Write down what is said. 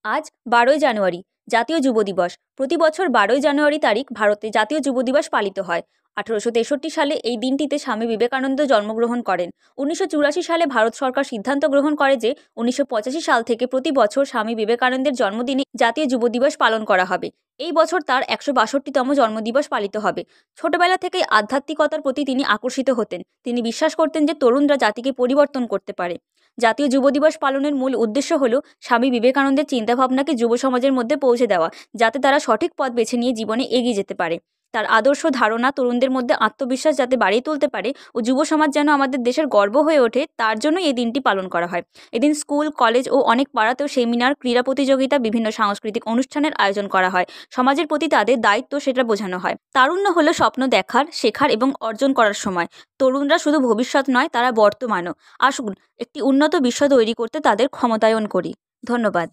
আজ ১২ই জানুয়ারি জাতীয় যুব দিবস। প্রতি বছর ১২ই জানুয়ারি তারিখ ভারতে জাতীয় যুব দিবস পালিত হয়। ১৮৬৩ সালে এই দিনটিতে স্বামী বিবেকানন্দ জন্মগ্রহণ করেন। ১৯৮৪ সালে ভারত সরকার সিদ্ধান্ত গ্রহণ করে যে ১৯৮৫ সাল থেকে প্রতি বছর স্বামী বিবেকানন্দের জন্মদিনে জাতীয় যুব দিবস পালন করা হবে। এই বছর তার ১৬২তম জন্মদিবস পালিত হবে। ছোটবেলা থেকেই আধ্যাত্মিকতার প্রতি তিনি আকর্ষিত হতেন। তিনি বিশ্বাস করতেন যে তরুণরা জাতিকে পরিবর্তন করতে পারে। জাতীয় যুব দিবস পালনের মূল উদ্দেশ্য হল স্বামী বিবেকানন্দের চিন্তাভাবনাকে যুব সমাজের মধ্যে পৌঁছে দেওয়া, যাতে তারা সঠিক পথ বেছে নিয়ে জীবনে এগিয়ে যেতে পারে। তার আদর্শ ধারণা তরুণদের মধ্যে আত্মবিশ্বাস যাতে বাড়িয়ে তুলতে পারে ও যুব সমাজ যেন আমাদের দেশের গর্ব হয়ে ওঠে, তার জন্য এই দিনটি পালন করা হয়। এদিন স্কুল, কলেজ ও অনেক পাড়াতেও সেমিনার, ক্রীড়া প্রতিযোগিতা, বিভিন্ন সাংস্কৃতিক অনুষ্ঠানের আয়োজন করা হয়। সমাজের প্রতি তাদের দায়িত্ব সেটা বোঝানো হয়। তারুণ্য হলো স্বপ্ন দেখার, শেখার এবং অর্জন করার সময়। তরুণরা শুধু ভবিষ্যৎ নয়, তারা বর্তমানও। আসুন একটি উন্নত বিশ্ব তৈরি করতে তাদের ক্ষমতায়ন করি। ধন্যবাদ।